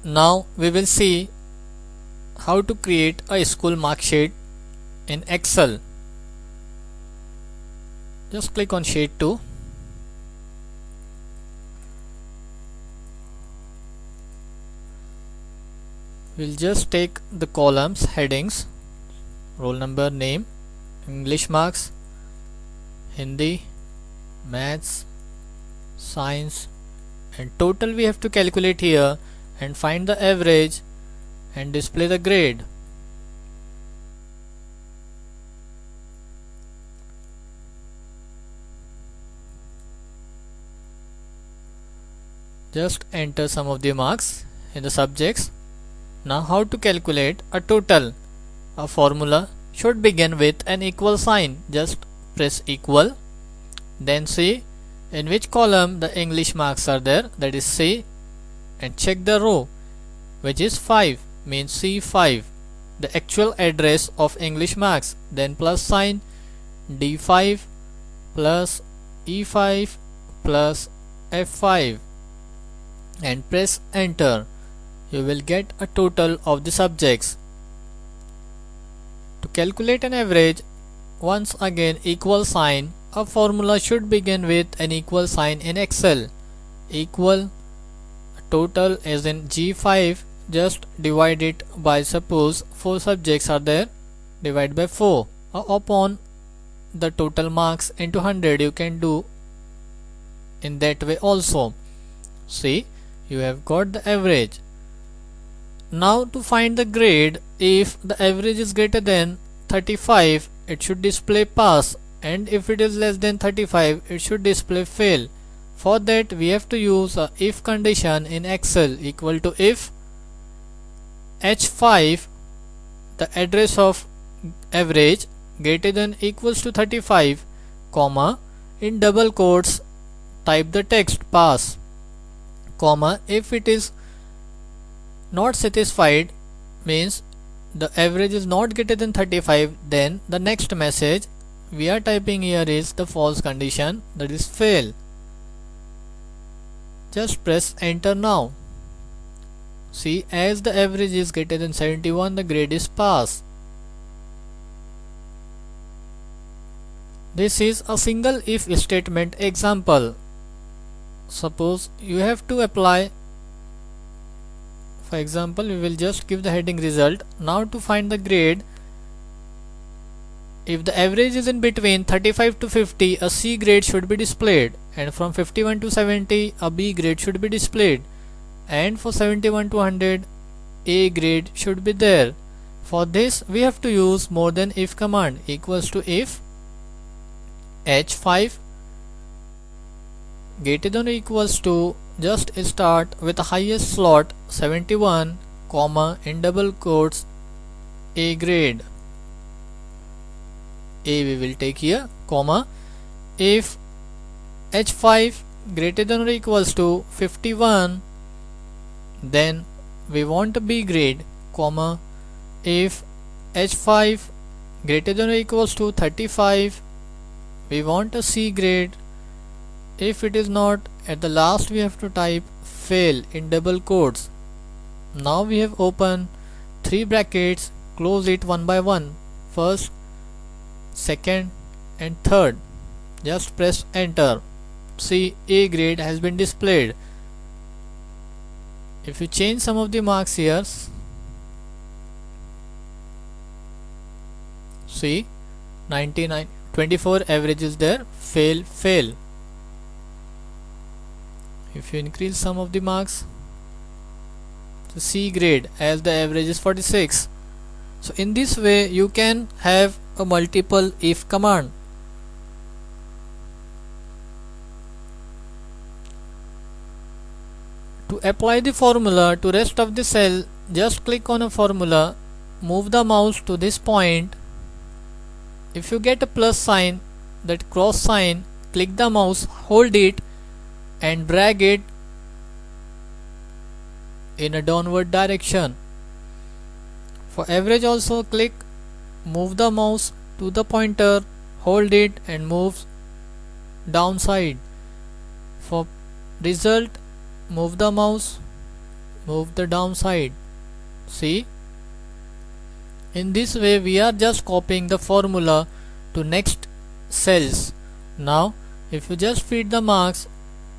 Now we will see how to create a school mark sheet in Excel. Just click on sheet 2. We'll just take the columns, headings, roll number, name, English marks, Hindi, maths, science, and total we have to calculate here and find the average and display the grade. Just enter some of the marks in the subjects. Now how to calculate a total? A formula should begin with an equal sign. Just press equal, then see in which column the English marks are there, that is C, and check the row which is 5, means C5, the actual address of English marks, then plus sign D5 plus E5 plus F5 and press enter. You will get a total of the subjects. To calculate an average, once again equal sign, a formula should begin with an equal sign in Excel. Equal, total as in G5, just divide it by, suppose 4 subjects are there, divide by 4 upon the total marks into 100. You can do in that way also. See, you have got the average. Now to find the grade, if the average is greater than 35, it should display pass, and if it is less than 35, it should display fail. For that we have to use a if condition in Excel, equal to if H5, the address of average, greater than equals to 35, comma, in double quotes type the text pass, comma, if it is not satisfied, means the average is not greater than 35, then the next message we are typing here is the false condition, that is fail. Just press enter now. See, as the average is greater than 71, the grade is pass. This is a single if statement example. Suppose you have to apply, for example, we will just give the heading result. Now to find the grade, if the average is in between 35 to 50, a C grade should be displayed, and from 51 to 70, a B grade should be displayed, and for 71 to 100, A grade should be there. For this we have to use more than if command, equals to if H5 greater than or equals to, just start with the highest slot 71, comma, in double quotes A grade. A we will take here, comma, if H5 greater than or equals to 51, then we want a B grade, comma, if H5 greater than or equals to 35, we want a C grade. If it is not, at the last we have to type fail in double quotes. Now we have opened 3 brackets, close it one by one, first, second and third. Just press enter. See, A grade has been displayed. If you change some of the marks here, see, 99, 24 average is there, fail, fail. If you increase some of the marks, to C grade, as the average is 46. So in this way you can have a multiple if command. To apply the formula to rest of the cell, just click on a formula, move the mouse to this point. If you get a plus sign, that cross sign, click the mouse, hold it and drag it in a downward direction. For average also, click, move the mouse to the pointer, hold it and move downside. For result, move the mouse move the downside. See, in this way we are just copying the formula to next cells. Now if you just feed the marks,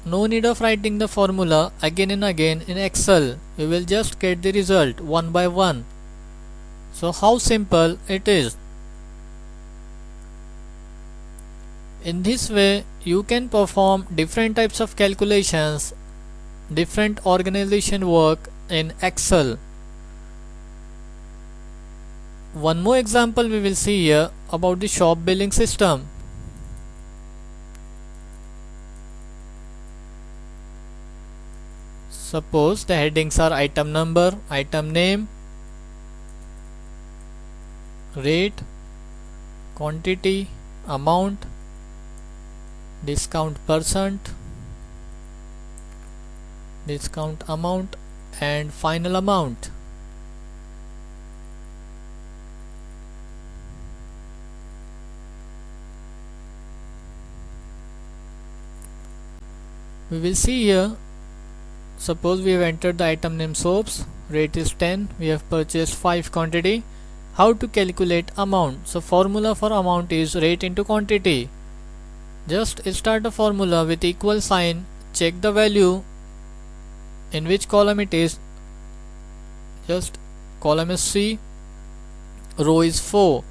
no need of writing the formula again and again in Excel. We will just get the result one by one. So how simple it is. In this way you can perform different types of calculations, different organization work in Excel. One more example we will see here about the shop billing system. Suppose the headings are item number, item name, rate, quantity, amount, discount percent, discount amount and final amount. We will see here, suppose we have entered the item name soaps, rate is 10, we have purchased 5 quantity. How to calculate amount? So formula for amount is rate into quantity. Just start a formula with equal sign, check the value in which column it is. Just column is C, row is 4,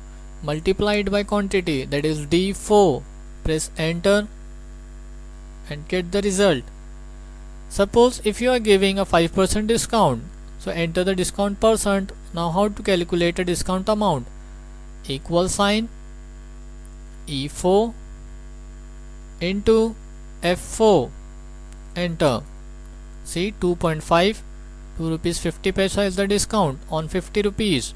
multiplied by quantity, that is D4. Press enter and get the result. Suppose if you are giving a 5% discount, so enter the discount percent. Now how to calculate a discount amount? Equal sign, E4 into F4, enter. See, 2.5, 2 rupees 50 paisa is the discount on 50 rupees.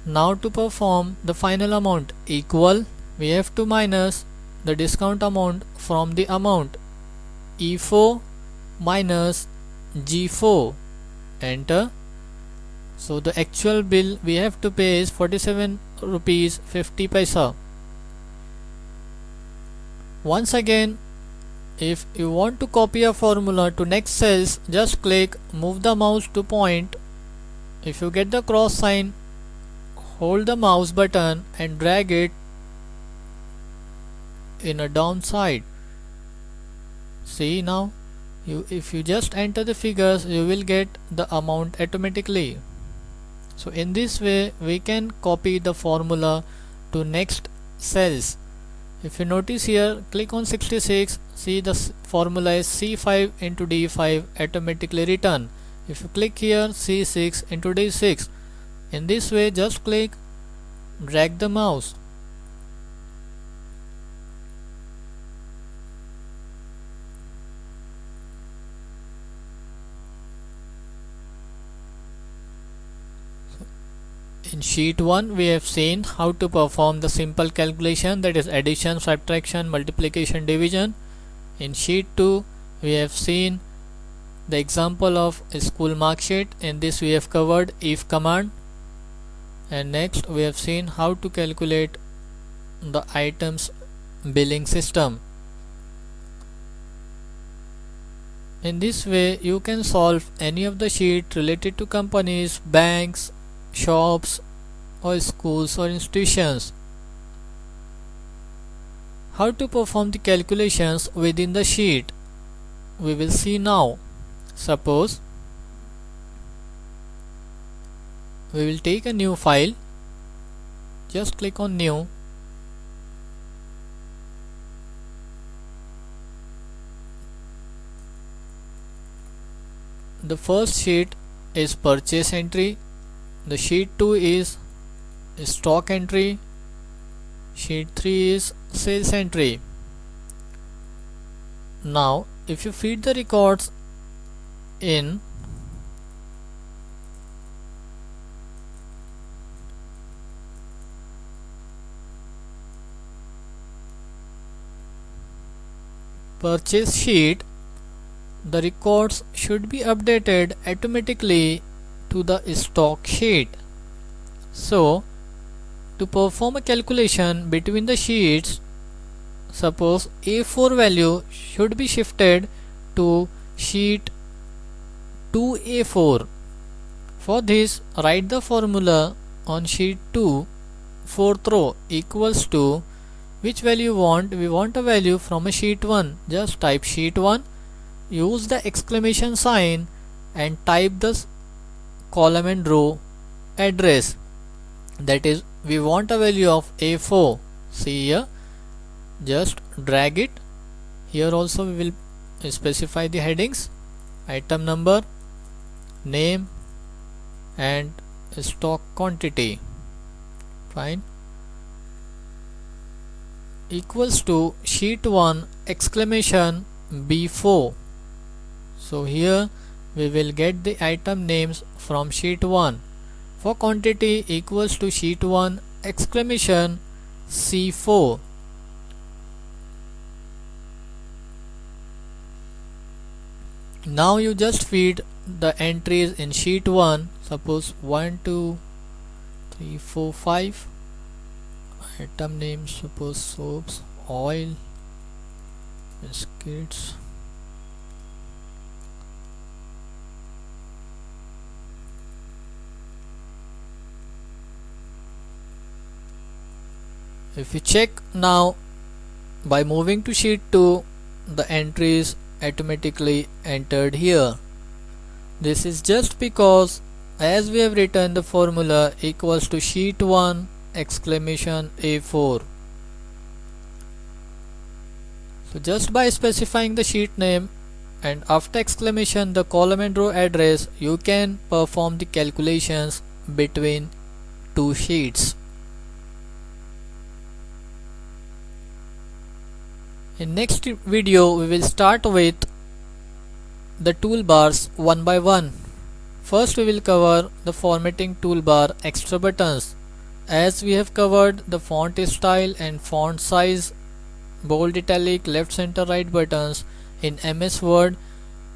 Now to perform the final amount, equal, we have to minus the discount amount from the amount, E4 minus G4, enter. So the actual bill we have to pay is 47 rupees 50 paisa. Once again, if you want to copy a formula to next cells, just click, move the mouse to point. If you get the cross sign, hold the mouse button and drag it in a downside. See, now if you just enter the figures, you will get the amount automatically. So in this way we can copy the formula to next cells. If you notice here, click on 66, see the formula is C5 into D5 automatically written. If you click here, C6 into D6. In this way just click, drag the mouse. In sheet 1 we have seen how to perform the simple calculation, that is addition, subtraction, multiplication, division. In sheet 2 we have seen the example of a school mark sheet. In this we have covered if command, and next we have seen how to calculate the items billing system. In this way you can solve any of the sheet related to companies, banks, shops or schools or institutions. How to perform the calculations within the sheet we will see now. Suppose we will take a new file, just click on new, the first sheet is purchase entry, the sheet 2 is stock entry, sheet 3 is sales entry. Now if you feed the records in purchase sheet, the records should be updated automatically to the stock sheet. So to perform a calculation between the sheets, suppose A4 value should be shifted to sheet to A4. For this, write the formula on sheet 2, fourth row equals to which value we want a value from a sheet 1. Just type sheet 1, use the exclamation sign and type the column and row address, that is we want a value of A4. See here, just drag it. Here also we will specify the headings, item number, name and stock quantity. Fine. Equals to sheet 1 exclamation B4. So here we will get the item names from sheet 1. For quantity equals to sheet 1 exclamation C4. Now you just feed the entries in sheet 1. Suppose 1, 2, 3, 4, 5. Item names, suppose soaps, oil, biscuits. If you check now, by moving to sheet 2, the entries automatically entered here. This is just because as we have written the formula equals to sheet 1 exclamation A4. So just by specifying the sheet name and after exclamation the column and row address, you can perform the calculations between two sheets. In next video we will start with the toolbars one by one. First we will cover the formatting toolbar extra buttons. As we have covered the font style and font size, bold, italic, left, center, right buttons in MS Word,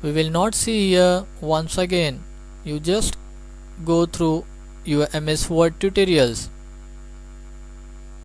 we will not see here once again. You just go through your MS Word tutorials.